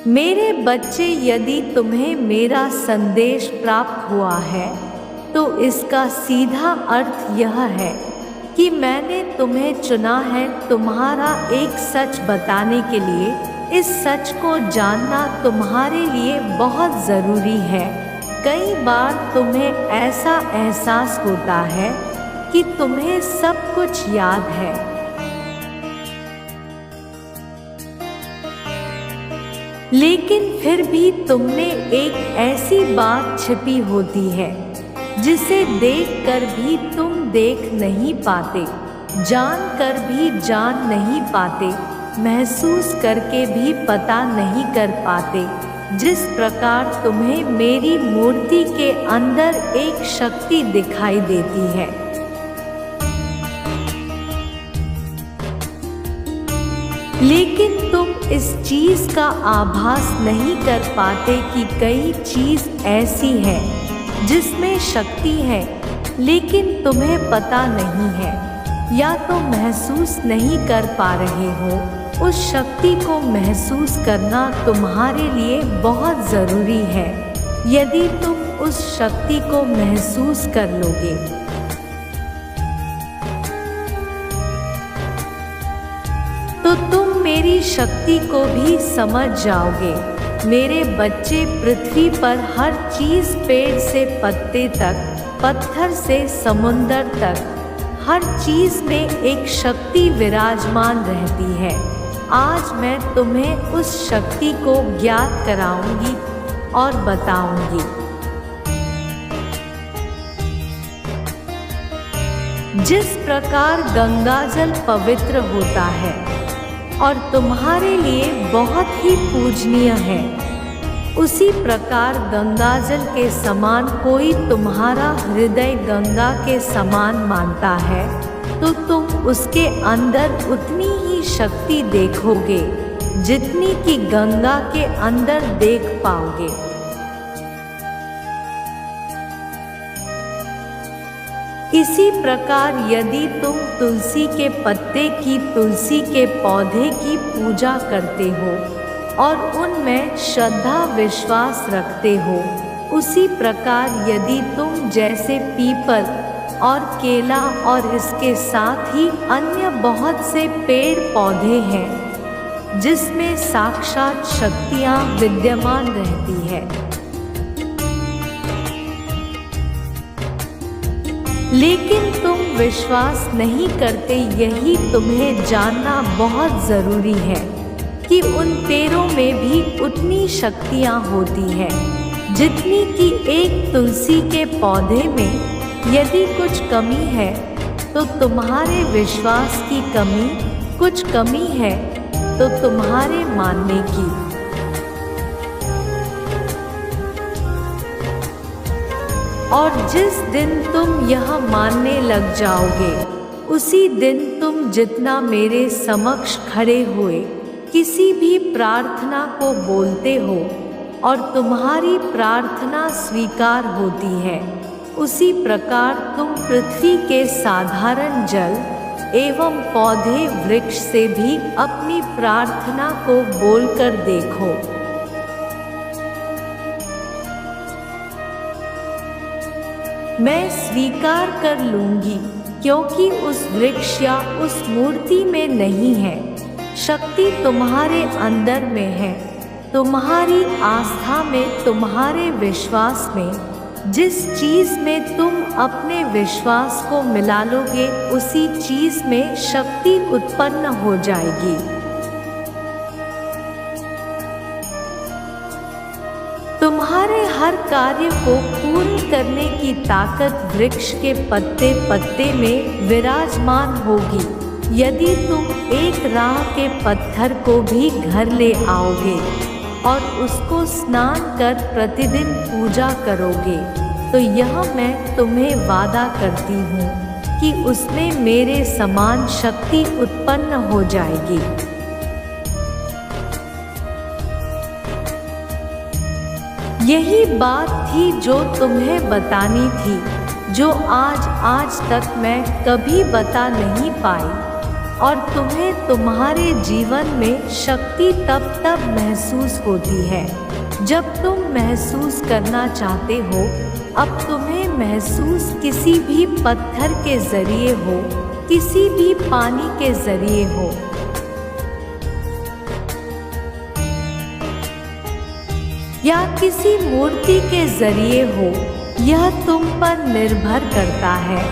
मेरे बच्चे, यदि तुम्हें मेरा संदेश प्राप्त हुआ है तो इसका सीधा अर्थ यह है कि मैंने तुम्हें चुना है तुम्हारा एक सच बताने के लिए। इस सच को जानना तुम्हारे लिए बहुत ज़रूरी है। कई बार तुम्हें ऐसा एहसास होता है कि तुम्हें सब कुछ याद है, लेकिन फिर भी तुमने एक ऐसी बात छिपी होती है जिसे देखकर भी तुम देख नहीं पाते, जानकर भी जान नहीं पाते, महसूस करके भी पता नहीं कर पाते। जिस प्रकार तुम्हें मेरी मूर्ति के अंदर एक शक्ति दिखाई देती है, लेकिन तुम इस चीज का आभास नहीं कर पाते कि कई चीज ऐसी है जिसमें शक्ति है, लेकिन तुम्हें पता नहीं है, या तो महसूस नहीं कर पा रहे हो। उस शक्ति को महसूस करना तुम्हारे लिए बहुत ज़रूरी है। यदि तुम उस शक्ति को महसूस कर लोगे तो तुम मेरी शक्ति को भी समझ जाओगे। मेरे बच्चे, पृथ्वी पर हर चीज़, पेड़ से पत्ते तक, पत्थर से समुंदर तक, हर चीज़ में एक शक्ति विराजमान रहती है। आज मैं तुम्हें उस शक्ति को ज्ञात कराऊंगी और बताऊंगी। जिस प्रकार गंगाजल पवित्र होता है और तुम्हारे लिए बहुत ही पूजनीय है, उसी प्रकार गंगाजल के समान कोई तुम्हारा हृदय गंगा के समान मानता है तो तुम उसके अंदर उतनी ही शक्ति देखोगे जितनी कि गंगा के अंदर देख पाओगे। इसी प्रकार यदि तुम तुलसी के पत्ते की, तुलसी के पौधे की पूजा करते हो और उनमें श्रद्धा विश्वास रखते हो, उसी प्रकार यदि तुम जैसे पीपल और केला और इसके साथ ही अन्य बहुत से पेड़ पौधे हैं जिसमें साक्षात शक्तियाँ विद्यमान रहती है, लेकिन तुम विश्वास नहीं करते। यही तुम्हें जानना बहुत ज़रूरी है कि उन पेड़ों में भी उतनी शक्तियाँ होती हैं जितनी कि एक तुलसी के पौधे में। यदि कुछ कमी है तो तुम्हारे विश्वास की कमी, कुछ कमी है तो तुम्हारे मानने की। और जिस दिन तुम यह मानने लग जाओगे, उसी दिन तुम जितना मेरे समक्ष खड़े हुए किसी भी प्रार्थना को बोलते हो और तुम्हारी प्रार्थना स्वीकार होती है, उसी प्रकार तुम पृथ्वी के साधारण जल एवं पौधे वृक्ष से भी अपनी प्रार्थना को बोलकर देखो। मैं स्वीकार कर लूंगी, क्योंकि उस वृक्ष या उस मूर्ति में नहीं है, शक्ति तुम्हारे अंदर में है, तुम्हारी आस्था में, तुम्हारे विश्वास में। जिस चीज़ में तुम अपने विश्वास को मिला लोगे, उसी चीज़ में शक्ति उत्पन्न हो जाएगी। तुम्हारे हर कार्य को पूर्ण करने की ताकत वृक्ष के पत्ते पत्ते में विराजमान होगी। यदि तुम एक राह के पत्थर को भी घर ले आओगे और उसको स्नान कर प्रतिदिन पूजा करोगे, तो यह मैं तुम्हें वादा करती हूँ कि उसमें मेरे समान शक्ति उत्पन्न हो जाएगी। यही बात थी जो तुम्हें बतानी थी, जो आज तक मैं कभी बता नहीं पाई। और तुम्हें तुम्हारे जीवन में शक्ति तब महसूस होती है जब तुम महसूस करना चाहते हो। अब तुम्हें महसूस किसी भी पत्थर के जरिए हो, किसी भी पानी के जरिए हो, या किसी मूर्ति के जरिए हो, यह तुम पर निर्भर करता है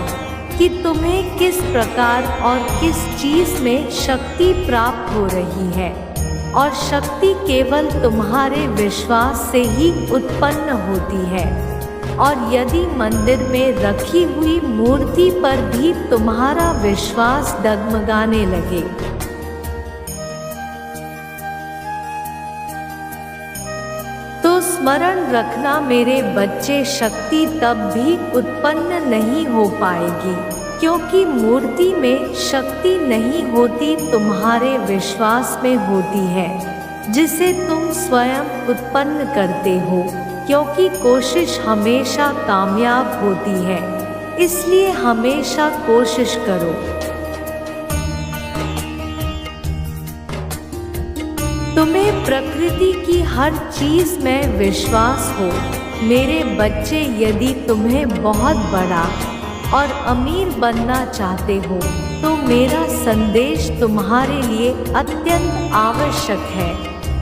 कि तुम्हें किस प्रकार और किस चीज में शक्ति प्राप्त हो रही है। और शक्ति केवल तुम्हारे विश्वास से ही उत्पन्न होती है। और यदि मंदिर में रखी हुई मूर्ति पर भी तुम्हारा विश्वास डगमगाने लगे, तो स्मरण रखना मेरे बच्चे, शक्ति तब भी उत्पन्न नहीं हो पाएगी, क्योंकि मूर्ति में शक्ति नहीं होती, तुम्हारे विश्वास में होती है, जिसे तुम स्वयं उत्पन्न करते हो। क्योंकि कोशिश हमेशा कामयाब होती है, इसलिए हमेशा कोशिश करो। तुम्हें प्रकृति की हर चीज में विश्वास हो मेरे बच्चे। यदि तुम्हें बहुत बड़ा और अमीर बनना चाहते हो तो मेरा संदेश तुम्हारे लिए अत्यंत आवश्यक है,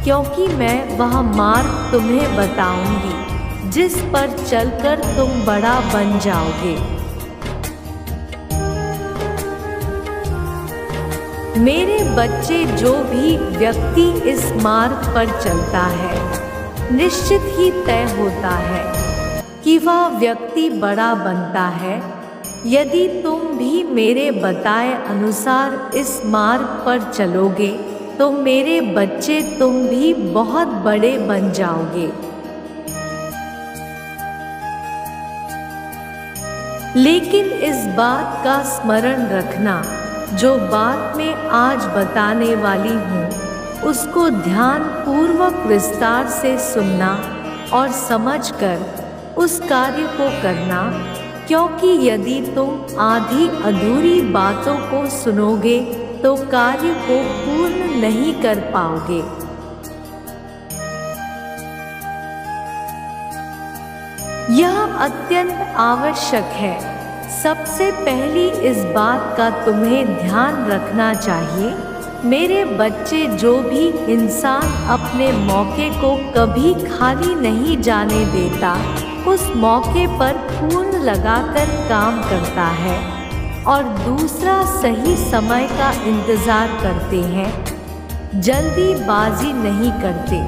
क्योंकि मैं वह मार्ग तुम्हें बताऊंगी जिस पर चलकर तुम बड़ा बन जाओगे। मेरे बच्चे, जो भी व्यक्ति इस मार्ग पर चलता है, निश्चित ही तय होता है कि वह व्यक्ति बड़ा बनता है। यदि तुम भी मेरे बताए अनुसार इस मार्ग पर चलोगे तो मेरे बच्चे तुम भी बहुत बड़े बन जाओगे। लेकिन इस बात का स्मरण रखना, जो बात मैं आज बताने वाली हूँ उसको ध्यान पूर्वक विस्तार से सुनना और समझकर उस कार्य को करना, क्योंकि यदि तुम आधी अधूरी बातों को सुनोगे तो कार्य को पूर्ण नहीं कर पाओगे। यह अत्यंत आवश्यक है। सबसे पहली इस बात का तुम्हें ध्यान रखना चाहिए मेरे बच्चे, जो भी इंसान अपने मौके को कभी खाली नहीं जाने देता, उस मौके पर पूर्ण लगाकर काम करता है। और दूसरा, सही समय का इंतजार करते हैं, जल्दीबाजी नहीं करते।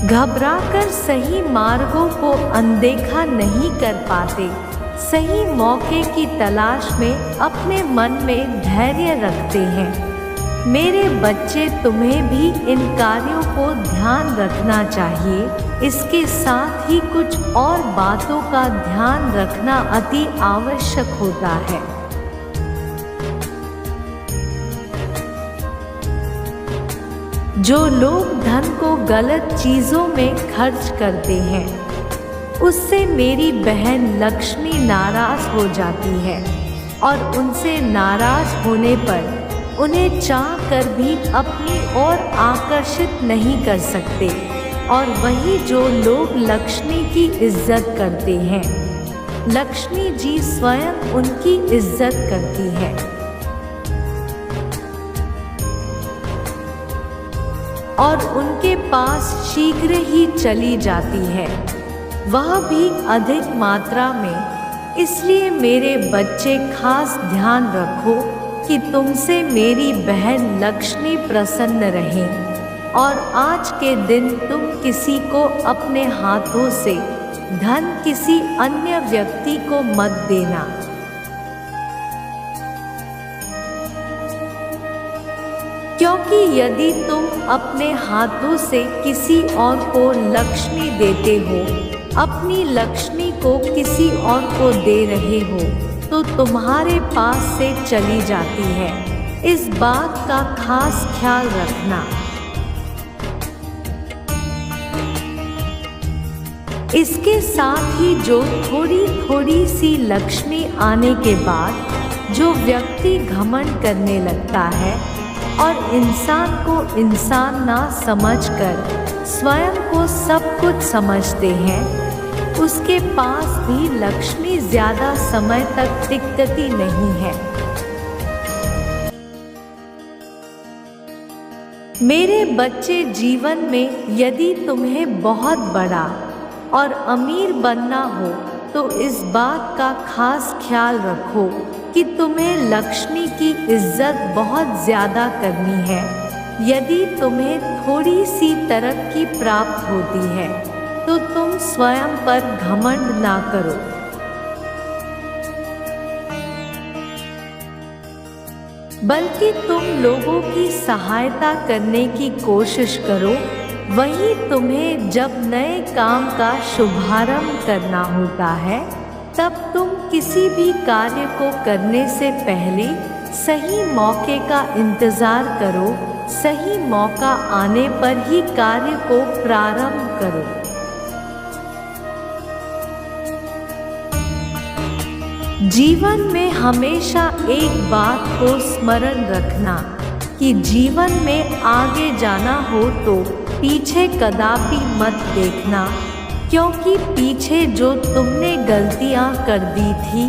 घबराकर सही मार्गों को अनदेखा नहीं कर पाते, सही मौके की तलाश में अपने मन में धैर्य रखते हैं। मेरे बच्चे, तुम्हें भी इन कार्यों को ध्यान रखना चाहिए। इसके साथ ही कुछ और बातों का ध्यान रखना अति आवश्यक होता है। जो लोग धन को गलत चीजों में खर्च करते हैं, उससे मेरी बहन लक्ष्मी नाराज हो जाती है, और उनसे नाराज होने पर उन्हें चाह कर भी अपनी ओर आकर्षित नहीं कर सकते। और वही जो लोग लक्ष्मी की इज्जत करते हैं, लक्ष्मी जी स्वयं उनकी इज्जत करती है। और उनके पास शीघ्र ही चली जाती है, वह भी अधिक मात्रा में। इसलिए मेरे बच्चे, खास ध्यान रखो कि तुमसे मेरी बहन लक्ष्मी प्रसन्न रहे। और आज के दिन तुम किसी को अपने हाथों से धन किसी अन्य व्यक्ति को मत देना। क्योंकि यदि तुम अपने हाथों से किसी और को लक्ष्मी देते हो, अपनी लक्ष्मी को किसी और को दे रहे हो, तो तुम्हारे पास से चली जाती है। इस बात का खास ख्याल रखना। इसके साथ ही जो थोड़ी थोड़ी सी लक्ष्मी आने के बाद जो व्यक्ति घमंड करने लगता है और इंसान को इंसान ना समझकर स्वयं को सब कुछ समझते हैं, उसके पास भी लक्ष्मी ज्यादा समय तक टिकती नहीं है। मेरे बच्चे, जीवन में यदि तुम्हें बहुत बड़ा और अमीर बनना हो तो इस बात का खास ख्याल रखो कि तुम्हें लक्ष्मी की इज्जत बहुत ज़्यादा करनी है। यदि तुम्हें थोड़ी सी तरक्की प्राप्त होती है तो तुम स्वयं पर घमंड ना करो। बल्कि तुम लोगों की सहायता करने की कोशिश करो। वहीं तुम्हें जब नए काम का शुभारंभ करना होता है तब तुम किसी भी कार्य को करने से पहले सही मौके का इंतजार करो। सही मौका आने पर ही कार्य को प्रारंभ करो। जीवन में हमेशा एक बात को स्मरण रखना कि जीवन में आगे जाना हो तो पीछे कदापि मत देखना, क्योंकि पीछे जो तुमने गलतियां कर दी थी,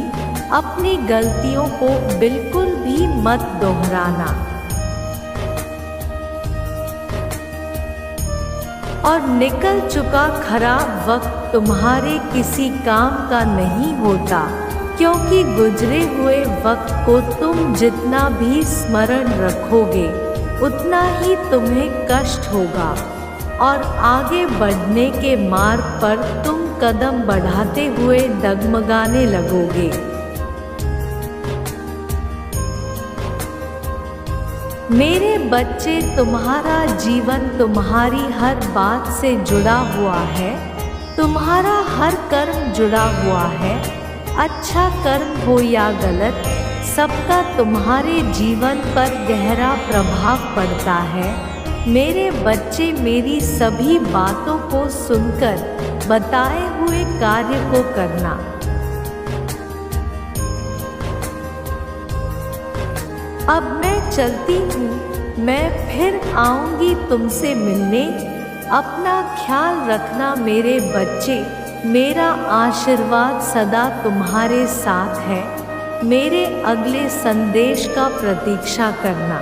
अपनी गलतियों को बिल्कुल भी मत दोहराना। और निकल चुका खराब वक्त तुम्हारे किसी काम का नहीं होता, क्योंकि गुजरे हुए वक्त को तुम जितना भी स्मरण रखोगे उतना ही तुम्हें कष्ट होगा और आगे बढ़ने के मार्ग पर तुम कदम बढ़ाते हुए डगमगाने लगोगे। मेरे बच्चे, तुम्हारा जीवन तुम्हारी हर बात से जुड़ा हुआ है। तुम्हारा हर कर्म जुड़ा हुआ है। अच्छा कर्म हो या गलत, सबका तुम्हारे जीवन पर गहरा प्रभाव पड़ता है। मेरे बच्चे, मेरी सभी बातों को सुनकर बताए हुए कार्य को करना। अब मैं चलती हूँ, मैं फिर आऊँगी तुमसे मिलने। अपना ख्याल रखना मेरे बच्चे। मेरा आशीर्वाद सदा तुम्हारे साथ है। मेरे अगले संदेश का प्रतीक्षा करना।